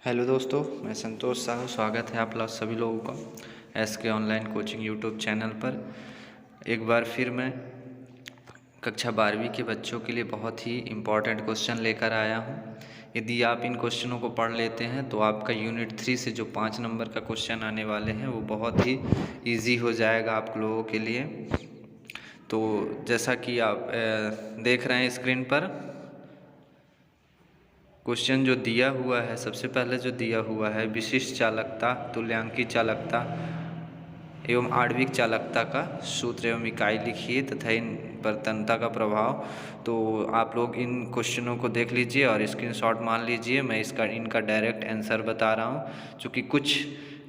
Hello दोस्तों, मैं संतोष साहू। स्वागत है आप लोग सभी लोगों का SK online coaching YouTube channel पर। एक बार फिर मैं कक्षा 12वीं के बच्चों के लिए बहुत ही इम्पोर्टेंट क्वेश्चन लेकर आया हूं। यदि आप इन क्वेश्चनों को पढ़ लेते हैं तो आपका यूनिट 3 से जो 5 नंबर का क्वेश्चन आने वाले हैं वो बहुत ही ईजी हो जाएगा आप लोगों के लिए। तो जैसा कि आप देख रहे हैं स्क्रीन पर क्वेश्चन जो दिया हुआ है, सबसे पहले जो दिया हुआ है विशिष्ट चालकता, तुल्यांकी चालकता एवं आणविक चालकता का सूत्र एवं इकाई लिखिए तथा इन पर तन्यता का प्रभाव। तो आप लोग इन क्वेश्चनों को देख लीजिए और स्क्रीनशॉट मान लीजिए। मैं इनका डायरेक्ट आंसर बता रहा हूँ, क्योंकि कुछ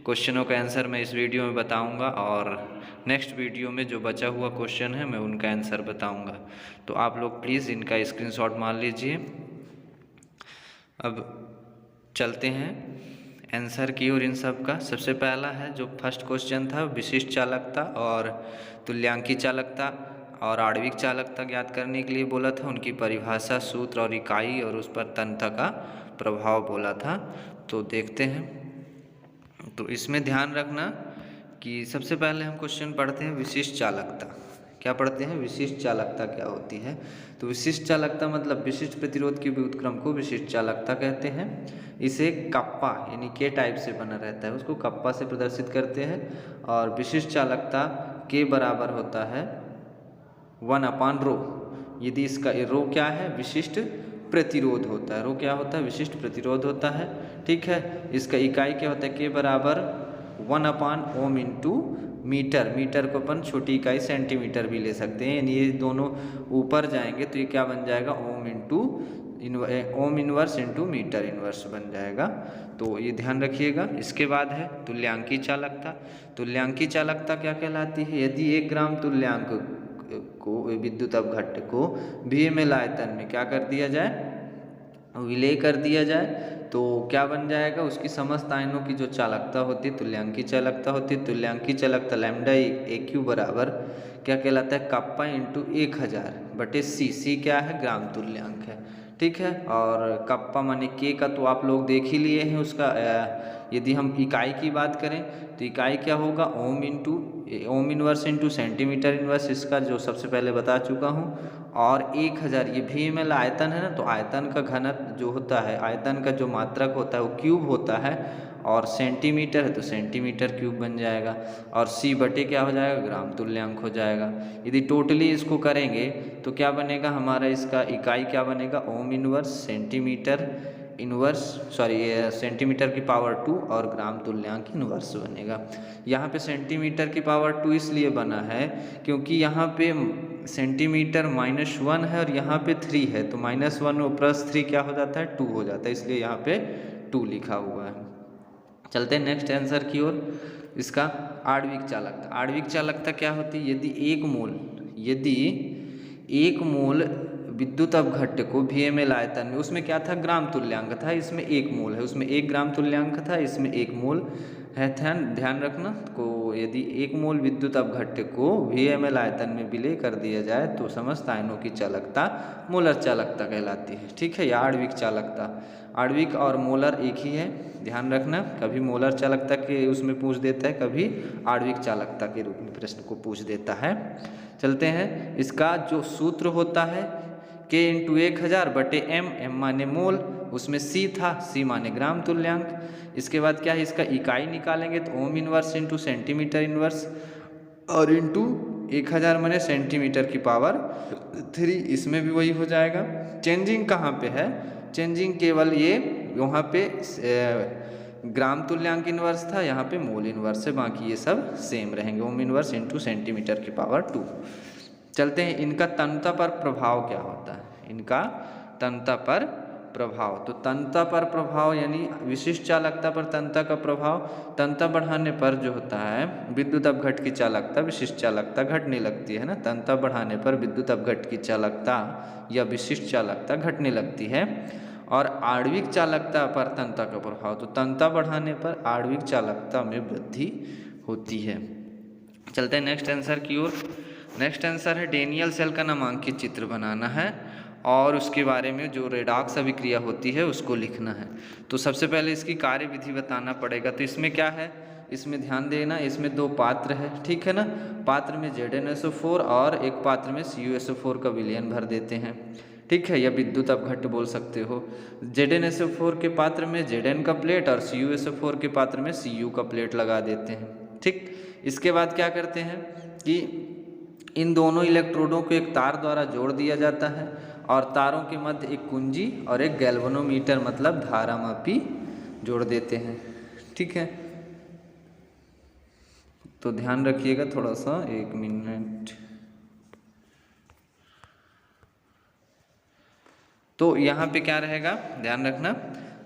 क्वेश्चनों का आंसर मैं इस वीडियो में बताऊंगा और नेक्स्ट वीडियो में जो बचा हुआ क्वेश्चन है मैं उनका आंसर बताऊंगा। तो आप लोग प्लीज़ इनका स्क्रीनशॉट मान लीजिए। अब चलते हैं आंसर की ओर इन सब का। सबसे पहला है जो फर्स्ट क्वेश्चन था, विशिष्ट चालकता और तुल्यांकी चालकता और आणविक चालकता ज्ञात करने के लिए बोला था। उनकी परिभाषा, सूत्र और इकाई और उस पर तन्यता का प्रभाव बोला था। तो देखते हैं। तो इसमें ध्यान रखना कि सबसे पहले हम क्वेश्चन पढ़ते हैं विशिष्ट चालकता। क्या पढ़ते हैं? विशिष्ट चालकता क्या होती है? तो विशिष्ट चालकता मतलब विशिष्ट प्रतिरोध के व्युत्क्रम को विशिष्ट चालकता कहते हैं। इसे कप्पा यानी के टाइप से बना रहता है, उसको कप्पा से प्रदर्शित करते हैं। और विशिष्ट चालकता के बराबर होता है 1/ρ। यदि इसका रो क्या है? विशिष्ट प्रतिरोध होता है। रो क्या होता है? विशिष्ट प्रतिरोध होता है। ठीक है। इसका इकाई क्या होता है? के बराबर 1/ओम इंटू मीटर। मीटर को अपन छोटी इकाई सेंटीमीटर भी ले सकते हैं। यानी ये दोनों ऊपर जाएंगे तो ये क्या बन जाएगा? Ohm inverse into meter inverse बन जाएगा। तो ये ध्यान रखिएगा। इसके बाद है तुल्यांकी चालकता। तुल्यांकी चालकता क्या कहलाती है? यदि 1 ग्राम तुल्यांक को विद्युत अपघट्य को VML आयतन में क्या कर दिया जाए? विलय कर दिया जाए तो क्या बन जाएगा? उसकी समस्त आयनों की जो चालकता होती है तुल्यांकी चालकता होती है। तुल्यांकी चालकता लैम्डा AQ बराबर क्या कहलाता है? कप्पा इंटू 1000 बटे C क्या है? ग्राम तुल्यांक है। ठीक है। और कप्पा माने के का तो आप लोग देख ही लिए हैं। उसका यदि हम इकाई की बात करें तो इकाई क्या होगा? ओम इनवर्स इंटू सेंटीमीटर इनवर्स, इसका जो सबसे पहले बता चुका हूँ। और 1000 ये VML आयतन है ना, तो आयतन का घनत्व जो होता है, आयतन का जो मात्रक होता है वो क्यूब होता है। और सेंटीमीटर है तो सेंटीमीटर क्यूब बन जाएगा। और C बटे क्या हो जाएगा? ग्राम तुल्यांक हो जाएगा। यदि टोटली इसको करेंगे तो क्या बनेगा हमारा? इसका इकाई क्या बनेगा? Ohm inverse centimetre inverse centimetre की पावर 2 और ग्राम तुल्यांक इनवर्स बनेगा। यहाँ पे सेंटीमीटर की पावर 2 इसलिए बना है क्योंकि यहाँ पे सेंटीमीटर -1 है और यहाँ पे 3 है, तो -1 और +3 क्या हो जाता है? 2 हो जाता है, इसलिए यहाँ पे 2 लिखा हुआ है। चलते हैं नेक्स्ट आंसर की ओर। इसका आणविक चालकता। आणविक चालकता क्या होती है? यदि एक मोल विद्युत अपघट्य को VML आयतन में, उसमें क्या था? ग्राम तुल्यांक था। इसमें 1 मोल है, उसमें 1 ग्राम तुल्यांक था, इसमें 1 मोल है। ध्यान रखना को यदि 1 मोल विद्युत अपघट्य को VML आयतन में विलय कर दिया जाए तो समस्त आयनों की चालकता मोलर चालकता कहलाती है। ठीक है। या आणविक चालकता। आणविक और मोलर एक ही है, ध्यान रखना। कभी मोलर चालकता के उसमें पूछ देता है, कभी आणविक चालकता के रूप में प्रश्न को पूछ देता है। चलते हैं। इसका जो सूत्र होता है K इंटू 1000 बटे M माने मोल, उसमें C था, C माने ग्राम तुल्यांक। इसके बाद क्या है? इसका इकाई निकालेंगे तो ओम इनवर्स इंटू सेंटीमीटर इनवर्स और इंटू 1000 माने सेंटीमीटर की पावर 3, इसमें भी वही हो जाएगा। चेंजिंग कहाँ पे है? चेंजिंग केवल ये वहाँ पे ग्राम तुल्यांक इनवर्स था, यहाँ पे मोल इनवर्स है, बाकी ये सब सेम रहेंगे। ओम इनवर्स इंटू सेंटीमीटर की पावर 2। चलते हैं। इनका तन्यता पर प्रभाव क्या होता है? इनका तन्यता पर प्रभाव। तो तन्यता पर प्रभाव यानी विशिष्ट चालकता पर तन्यता का प्रभाव। तन्यता बढ़ाने पर जो होता है विद्युत अपघट्य की चालकता, विशिष्ट चालकता घटने लगती है ना। तन्यता बढ़ाने पर विद्युत अपघट्य की चालकता या विशिष्ट चालकता घटने लगती है। और आणविक चालकता पर तन्यता का प्रभाव, तो तन्यता बढ़ाने पर आणविक चालकता में वृद्धि होती है। चलते हैं नेक्स्ट आंसर की ओर। नेक्स्ट आंसर है डेनियल सेल का नामांकित चित्र बनाना है और उसके बारे में जो रेडॉक्स अभिक्रिया होती है उसको लिखना है। तो सबसे पहले इसकी कार्य विधि बताना पड़ेगा। तो इसमें क्या है, इसमें ध्यान देना, इसमें दो पात्र है, ठीक है ना। पात्र में ZnSO4 और एक पात्र में CuSO4 का विलयन भर देते हैं, ठीक है, या विद्युत अपघट्ट बोल सकते हो। ZnSO4 के पात्र में Zn का प्लेट और CuSO4 के पात्र में Cu का प्लेट लगा देते हैं, ठीक। इसके बाद क्या करते हैं कि इन दोनों इलेक्ट्रोडों को एक तार द्वारा जोड़ दिया जाता है और तारों के मध्य एक कुंजी और एक गैल्वेनोमीटर मतलब धारामापी जोड़ देते हैं, ठीक है। तो ध्यान रखिएगा थोड़ा सा, 1 मिनट। तो यहाँ पे क्या रहेगा, ध्यान रखना,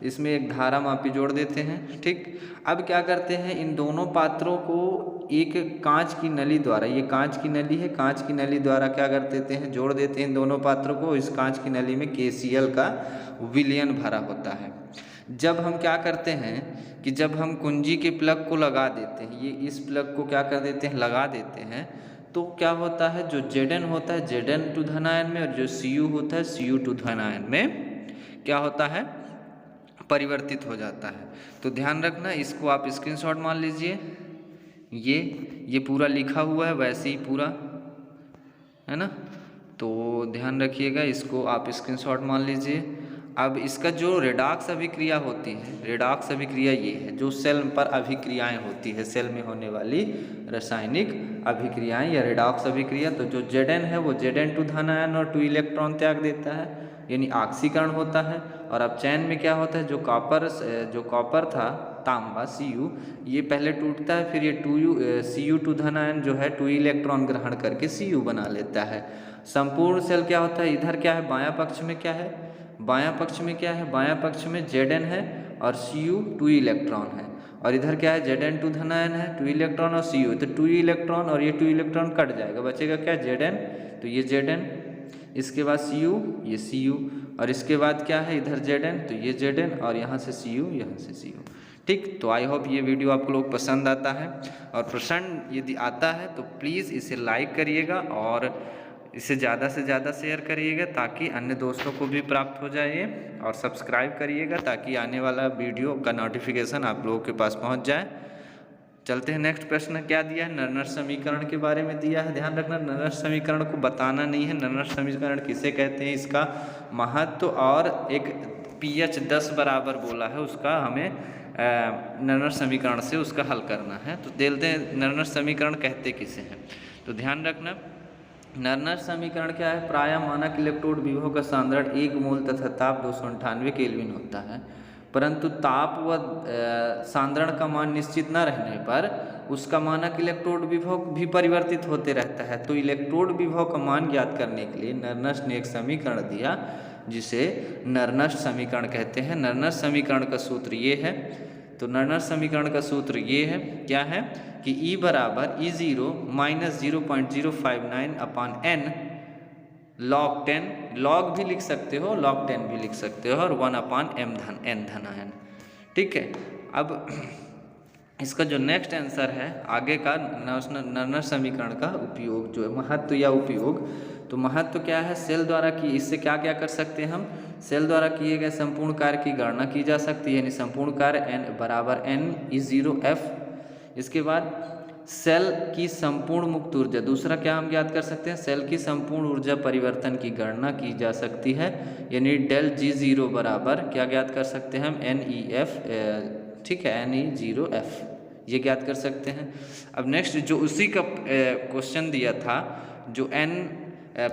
इसमें एक धारा मापी जोड़ देते हैं, ठीक। अब क्या करते हैं, इन दोनों पात्रों को एक कांच की नली द्वारा, ये कांच की नली है, कांच की नली द्वारा क्या कर देते हैं, जोड़ देते हैं इन दोनों पात्रों को। इस कांच की नली में KCl का विलयन भरा होता है। जब हम क्या करते हैं कि जब हम कुंजी के प्लग को लगा देते हैं, ये इस प्लग को क्या कर देते हैं, लगा देते हैं, तो क्या होता है, जो Zn होता है Zn2 धनायन में और जो Cu होता है Cu2 धनायन में क्या होता है, परिवर्तित हो जाता है। तो ध्यान रखना, इसको आप स्क्रीनशॉट मान लीजिए, ये पूरा लिखा हुआ है वैसे ही पूरा है ना। तो ध्यान रखिएगा, इसको आप स्क्रीनशॉट मान लीजिए। अब इसका जो रेडॉक्स अभिक्रिया होती है, रेडॉक्स अभिक्रिया ये है जो सेल पर अभिक्रियाएं होती है, सेल में होने वाली रासायनिक अभिक्रियाएं या रेडॉक्स अभिक्रिया। तो जो Zn है वो Zn2 धनायन और 2 इलेक्ट्रॉन त्याग देता है, यानी ऑक्सीकरण होता है। और अब चैन में क्या होता है, जो कॉपर था तांबा Cu, ये पहले टूटता है, फिर ये Cu2 धनायन जो है 2 इलेक्ट्रॉन ग्रहण करके Cu बना लेता है। संपूर्ण सेल क्या होता है, इधर क्या है, बायां पक्ष में क्या है, बायां पक्ष में क्या है, बायां पक्ष में Zn है और Cu 2 इलेक्ट्रॉन है, और इधर क्या है, Zn2 धनायन है 2 इलेक्ट्रॉन और Cu। तो 2 इलेक्ट्रॉन और ये 2 इलेक्ट्रॉन कट जाएगा, बचेगा क्या, Zn। तो ये Zn, इसके बाद Cu, ये Cu, और इसके बाद क्या है, इधर Zn, तो ये Zn, और यहाँ से Cu, यहाँ से Cu, ठीक। तो आई होप ये वीडियो आपको लोग पसंद आता है, और पसंद यदि आता है तो प्लीज़ इसे लाइक करिएगा और इसे ज़्यादा से ज़्यादा शेयर करिएगा ताकि अन्य दोस्तों को भी प्राप्त हो जाए, और सब्सक्राइब करिएगा ताकि आने वाला वीडियो का नोटिफिकेशन आप लोगों के पास पहुंच जाए। चलते हैं नेक्स्ट प्रश्न, क्या दिया है, नर्नर समीकरण के बारे में दिया है। ध्यान रखना, नर्नर समीकरण को बताना नहीं है, नर्नर समीकरण किसे कहते हैं, इसका महत्व, और एक pH 10 बराबर बोला है उसका हमें नर्नर समीकरण से उसका हल करना है। तो देखते हैं नर्नर समीकरण कहते किसे हैं। तो ध्यान रखना, नर्नर समीकरण क्या है, प्रायः मानक इलेक्ट्रोड विभव का सांद्रण 1 मोल तथा ताप 298 केल्विन होता है, परंतु ताप व सांद्रण का मान निश्चित न रहने पर उसका मानक इलेक्ट्रोड विभव भी परिवर्तित होते रहता है। तो इलेक्ट्रोड विभव का मान ज्ञात करने के लिए नर्नस ने एक समीकरण दिया जिसे नर्नस समीकरण कहते हैं। नर्नस समीकरण का सूत्र ये है, तो नर्नस समीकरण का सूत्र ये है, क्या है कि E बराबर E0 माइनस 0.059 अपान n log 10, log भी लिख सकते हो, log 10 भी लिख सकते हो, और 1 अपान n धनायन, ठीक है। अब इसका जो नेक्स्ट आंसर है आगे का, नर्नर समीकरण का उपयोग जो है, महत्व या उपयोग, तो महत्व क्या है, सेल द्वारा की, इससे क्या क्या कर सकते हैं हम, सेल द्वारा किए गए संपूर्ण कार्य की गणना की जा सकती है, यानी संपूर्ण कार्य n बराबर n/(E0f). इसके बाद सेल की संपूर्ण मुक्त ऊर्जा, दूसरा क्या हम ज्ञात कर सकते हैं, सेल की संपूर्ण ऊर्जा परिवर्तन की गणना की जा सकती है, यानी डेल G0 बराबर क्या ज्ञात कर सकते हैं हम, NEF, ठीक है, Ne0f, ये ज्ञात कर सकते हैं। अब नेक्स्ट जो उसी का क्वेश्चन दिया था, जो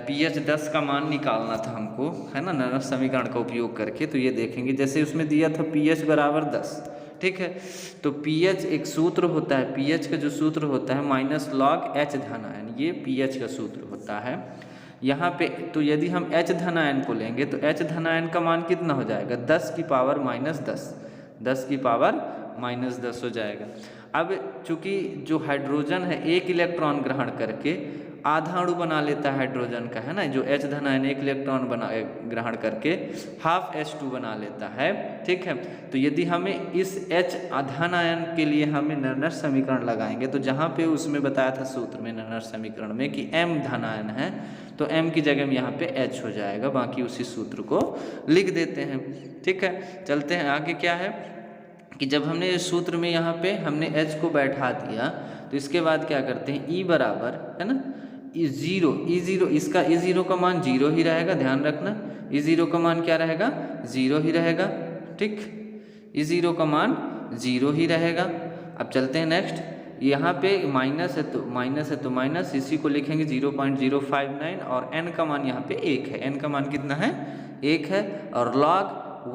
pH 10 का मान निकालना था हमको, है ना, नर्नर समीकरण का उपयोग करके, तो ये देखेंगे, जैसे उसमें दिया था pH बराबर 10, ठीक है। तो pH एक सूत्र होता है, pH का जो सूत्र होता है माइनस log H धनायन, ये pH का सूत्र होता है यहाँ पे। तो यदि हम H धनायन को लेंगे तो H धनायन का मान कितना हो जाएगा, 10 की पावर माइनस 10, 10 की पावर माइनस 10 हो जाएगा। अब चूंकि जो हाइड्रोजन है 1 इलेक्ट्रॉन ग्रहण करके आधा अणु बना लेता है हाइड्रोजन का, है ना, जो H धनायन 1 इलेक्ट्रॉन ग्रहण करके हाफ H2 बना लेता है, ठीक है। तो यदि हमें इस H धनायन के लिए हमें नर्नर समीकरण लगाएंगे, तो जहाँ पे उसमें बताया था सूत्र में नर्नर समीकरण में कि M धनायन है, तो m की जगह में यहाँ पे h हो जाएगा, बाकी उसी सूत्र को लिख देते हैं। ठीक है, चलते हैं आगे। क्या है कि जब हमने इस सूत्र में यहाँ पे हमने h को बैठा दिया तो इसके बाद क्या करते हैं, e बराबर है ना E0, इसका E0 का मान 0 ही रहेगा, ध्यान रखना E0 का मान क्या रहेगा, 0 ही रहेगा। ठीक, E0 का मान 0 ही रहेगा। अब चलते हैं नेक्स्ट, यहाँ पे माइनस है तो माइनस, इसी को लिखेंगे 0.059 और n का मान यहाँ पे 1 है, n का मान कितना है 1 है। और log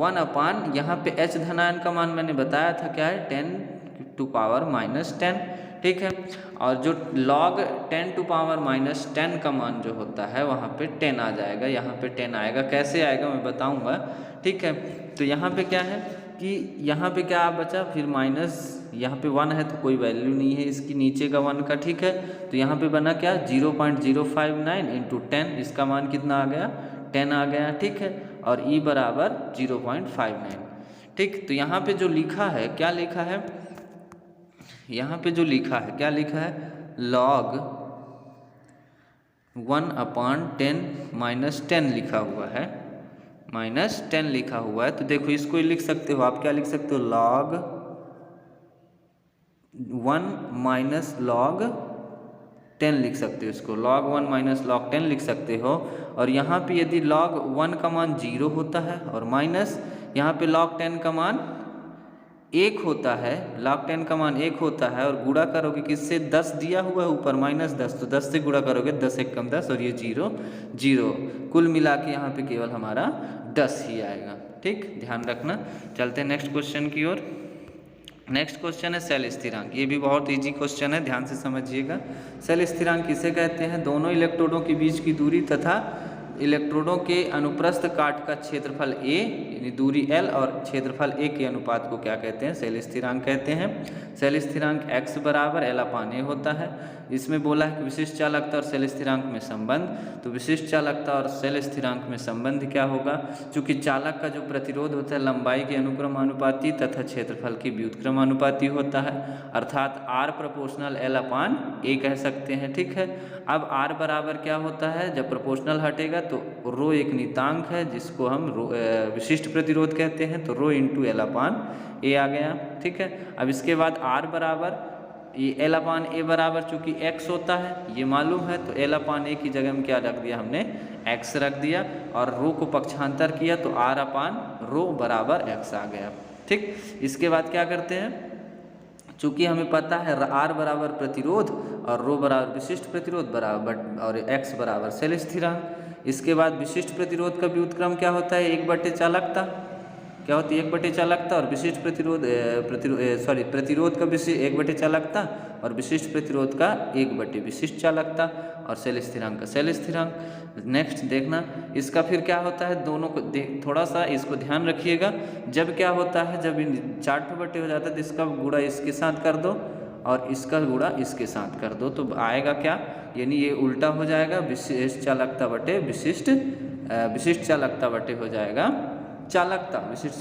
1 अपान यहाँ पे h धना n का मान मैंने बताया था क्या है 10 टू पावर माइनस 10। ठीक है, और जो log 10 टू पावर माइनस 10 का मान जो होता है वहाँ पे 10 आ जाएगा, यहाँ पे 10 आएगा। कैसे आएगा मैं बताऊँगा। ठीक है, तो यहाँ पे क्या है कि यहाँ पे क्या बचा, फिर माइनस यहाँ पे 1 है तो कोई वैल्यू नहीं है इसकी नीचे का 1 का। ठीक है, तो यहाँ पे बना क्या 0.059 इंटू 10, इसका मान कितना आ गया 10 आ गया। ठीक है, और e बराबर 0.59। ठीक, तो यहाँ पे जो लिखा है क्या लिखा है, यहाँ पे जो लिखा है क्या लिखा है, log 1 अपान 10 माइनस 10 लिखा हुआ है, माइनस 10 लिखा हुआ है। तो देखो इसको लिख सकते हो आप, क्या लिख सकते हो log 1 माइनस log 10 लिख सकते हो, इसको log 1 माइनस log 10 लिख सकते हो। और यहाँ पे यदि log 1 का मान 0 होता है और माइनस यहाँ पे log 10 का मान 1 होता है, log 10 का मान 1 होता है, और गुणा करोगे किससे, 10 दिया हुआ है ऊपर माइनस 10, तो 10 से गुणा करोगे 10 एक कम 10 और ये 0 0, कुल मिला के यहाँ पे केवल हमारा 10 ही आएगा। ठीक, ध्यान रखना। चलते हैं नेक्स्ट क्वेश्चन की ओर। नेक्स्ट क्वेश्चन है सेल स्थिरांक। ये भी बहुत इजी क्वेश्चन है, ध्यान से समझिएगा। सेल स्थिरांक किसे कहते हैं, दोनों इलेक्ट्रोडों के बीच की दूरी तथा इलेक्ट्रोडों के अनुप्रस्थ काट का क्षेत्रफल a यानी दूरी l और क्षेत्रफल a के अनुपात को क्या कहते हैं, सेल स्थिरांक कहते हैं। सेल स्थिरांक x बराबर l अपान a होता है। इसमें बोला है कि विशिष्ट चालकता और सेल स्थिरांक में संबंध, तो विशिष्ट चालकता और सेल स्थिरांक में संबंध क्या होगा, चूंकि चालक का जो प्रतिरोध होता है लंबाई के अनुक्रमानुपाती तथा क्षेत्रफल के व्युत्क्रमानुपाती होता है, अर्थात r proportional l upon a कह सकते हैं। ठीक है, अब r बराबर क्या होता है, जब प्रोपोर्शनल हटेगा तो रो एक नियतांक है जिसको हम विशिष्ट प्रतिरोध कहते हैं, तो रो इंटू एल अपान ए आ गया। ठीक है, अब इसके बाद r बराबर ये एल अपान ए बराबर चूंकि x होता है ये मालूम है, तो एल अपान ए की जगह में क्या रख दिया हमने x रख दिया, और रो को पक्षांतर किया तो r अपान रो बराबर x आ गया। ठीक, इसके बाद क्या करते हैं, चूंकि हमें पता है r बराबर प्रतिरोध और रो बराबर विशिष्ट प्रतिरोध बराबर और x बराबर सेल स्थिरांक। इसके बाद विशिष्ट प्रतिरोध का व्युत्क्रम क्या होता है, 1/4 चालकता, क्या होती है 1/4 चालकता, और विशिष्ट प्रतिरोध का 1/4 चालकता और विशिष्ट प्रतिरोध का 1/4 विशिष्ट चालकता, और सेल स्थिरांक का सेल स्थिरांक। नेक्स्ट देखना इसका फिर क्या होता है, दोनों को थोड़ा सा इसको ध्यान रखिएगा। जब क्या होता है, जब 4/2 हो जाता है तो इसका गुणा इसके साथ कर दो और इसका गुणा इसके साथ कर दो, तो आएगा क्या, यानी ये उल्टा हो जाएगा, विशिष्ट चालकता बटे विशिष्ट चालकता बटे हो जाएगा चालकता, विशिष्ट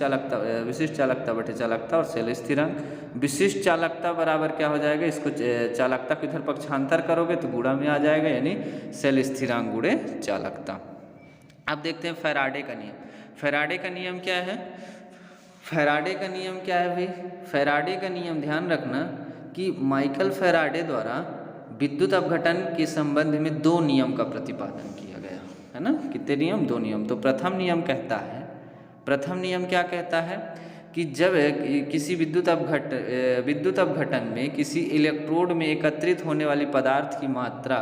चालकता बटे चालकता और सेल स्थिरांक। विशिष्ट चालकता बराबर क्या हो जाएगा, इसको चालकता को इधर पक्षांतर करोगे तो गुणा में आ जाएगा, यानी सेल स्थिरांक गुणे चालकता। अब देखते हैं फैराडे का नियम। फैराडे का नियम क्या है, फैराडे का नियम क्या है भाई, फैराडे का नियम ध्यान रखना कि माइकल फैराडे द्वारा विद्युत अपघटन के संबंध में 2 नियम का प्रतिपादन किया गया है ना। कितने नियम, 2 नियम। तो प्रथम नियम कहता है, प्रथम नियम क्या कहता है कि जब किसी विद्युत अपघटन में किसी इलेक्ट्रोड में एकत्रित होने वाली पदार्थ की मात्रा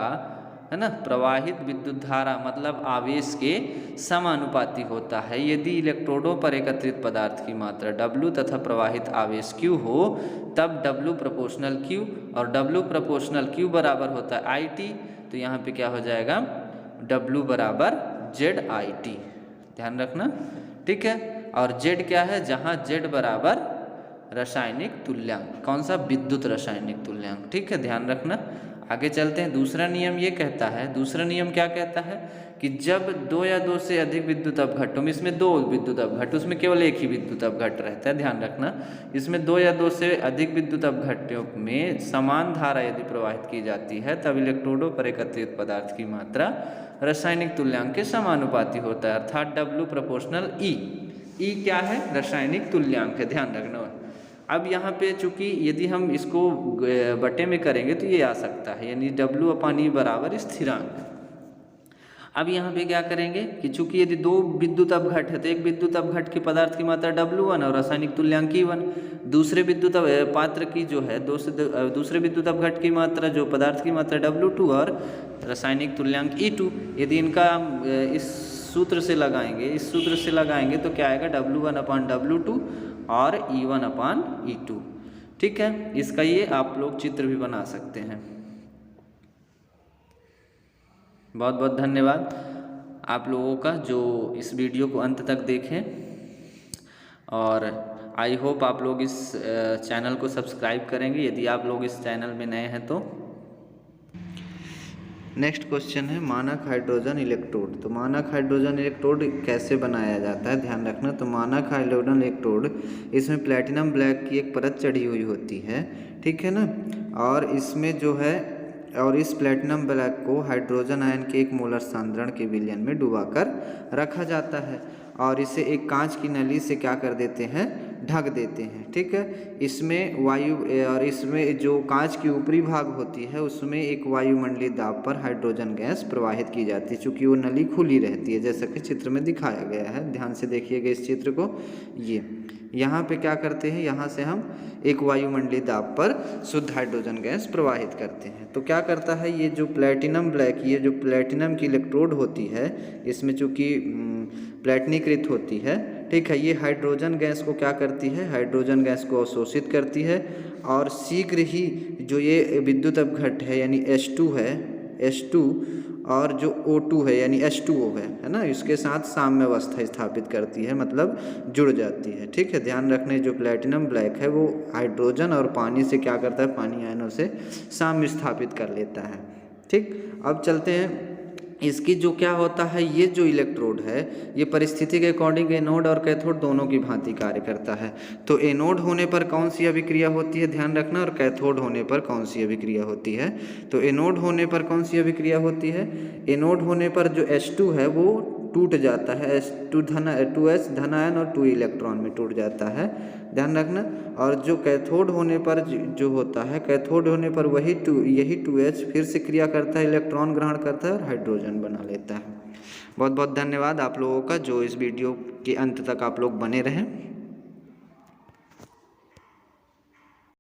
है ना प्रवाहित विद्युत धारा मतलब आवेश के समानुपाती होता है, यदि इलेक्ट्रोडों पर एकत्रित पदार्थ की मात्रा W तथा प्रवाहित आवेश Q हो, तब W प्रोपोर्शनल Q और W प्रोपोर्शनल Q बराबर होता है IT। तो यहाँ पे क्या हो जाएगा, W बराबर ZIT, ध्यान रखना। ठीक है, और Z क्या है, जहाँ Z बराबर रासायनिक तुल्यांक, कौन सा, विद्युत रासायनिक तुल्यांक। ठीक है, ध्यान रखना। आगे चलते हैं। दूसरा नियम ये कहता है, दूसरा नियम क्या कहता है कि जब 2 या 2 से अधिक विद्युत अपघट्टों में, इसमें 2 विद्युत अपघट्ट, उसमें केवल एक ही विद्युत अपघट्ट रहता है, ध्यान रखना। इसमें 2 या 2 से अधिक विद्युत अपघट्टों में समान धारा यदि प्रवाहित की जाती है तब इलेक्ट्रोडों पर एकत्रित पदार्थ की मात्रा रासायनिक तुल्यांक के समानुपाती होता है, अर्थात W प्रोपोर्शनल E। E क्या है? रासायनिक तुल्यांक है, ध्यान रखना। अब यहाँ पे चूंकि यदि हम इसको बटे में करेंगे तो ये आ सकता है, यानी W/E बराबर स्थिरांक। अब यहाँ पे क्या करेंगे कि चूंकि यदि 2 विद्युत अपघट्ट है तो एक विद्युत अपघट्ट के पदार्थ की मात्रा W1 और रासायनिक तुल्यांक E1, दूसरे विद्युत पात्र की जो है दूसरे विद्युत अपघट्ट की मात्रा जो पदार्थ की मात्रा W2 और रासायनिक तुल्यांक E2। यदि इनका इस सूत्र से लगाएंगे तो क्या आएगा? W1/W2 और E1/E2। ठीक है, इसका ये आप लोग चित्र भी बना सकते हैं। बहुत बहुत धन्यवाद आप लोगों का जो इस वीडियो को अंत तक देखें, और आई होप आप लोग इस चैनल को सब्सक्राइब करेंगे यदि आप लोग इस चैनल में नए हैं तो। नेक्स्ट क्वेश्चन है मानक हाइड्रोजन इलेक्ट्रोड। तो मानक हाइड्रोजन इलेक्ट्रोड कैसे बनाया जाता है, ध्यान रखना। तो मानक हाइड्रोजन इलेक्ट्रोड, इसमें प्लैटिनम ब्लैक की एक परत चढ़ी हुई होती है, ठीक है ना, और इसमें जो है और इस प्लैटिनम ब्लैक को हाइड्रोजन आयन के 1 मोलर सांद्रण के विलयन में डुबाकर रखा जाता है और इसे एक कांच की नली से क्या कर देते हैं? ढक देते हैं, ठीक है। इसमें वायु और इसमें जो कांच की ऊपरी भाग होती है उसमें एक वायुमंडलीय दाब पर हाइड्रोजन गैस प्रवाहित की जाती है, चूँकि वो नली खुली रहती है जैसा कि चित्र में दिखाया गया है। ध्यान से देखिएगा इस चित्र को। ये यहाँ पे क्या करते हैं, यहाँ से हम एक वायुमंडलीय दाब पर शुद्ध हाइड्रोजन गैस प्रवाहित करते हैं। तो क्या करता है ये जो प्लैटिनम ब्लैक, ये जो प्लैटिनम की इलेक्ट्रोड होती है, इसमें चूँकि प्लैटिनीकृत होती है, ठीक है, ये हाइड्रोजन गैस को क्या करती है? हाइड्रोजन गैस को अवशोषित करती है और शीघ्र ही जो ये विद्युत अपघट्ट है यानी H2 है, H2 और जो O2 है यानी H2O है ना, इसके साथ साम्य अवस्था स्थापित करती है, मतलब जुड़ जाती है, ठीक है। ध्यान रखने, जो प्लैटिनम ब्लैक है वो हाइड्रोजन और पानी से क्या करता है? पानी आयनों से साम्य स्थापित कर लेता है, ठीक। अब चलते हैं, इसकी जो क्या होता है, ये जो इलेक्ट्रोड है ये परिस्थिति के अकॉर्डिंग एनोड और कैथोड दोनों की भांति कार्य करता है। तो एनोड होने पर कौन सी अभिक्रिया होती है, ध्यान रखना, और कैथोड होने पर कौन सी अभिक्रिया होती है। तो एनोड होने पर कौन सी अभिक्रिया होती है? एनोड होने पर जो H2 है वो टूट जाता है, 2s धन आयन और 2 इलेक्ट्रॉन में टूट जाता है, ध्यान रखना। और जो कैथोड होने पर जो होता है, कैथोड होने पर यही 2h फिर से क्रिया करता है, इलेक्ट्रॉन ग्रहण करता है और हाइड्रोजन बना लेता है। बहुत बहुत धन्यवाद आप लोगों का जो इस वीडियो के अंत तक आप लोग बने रहें।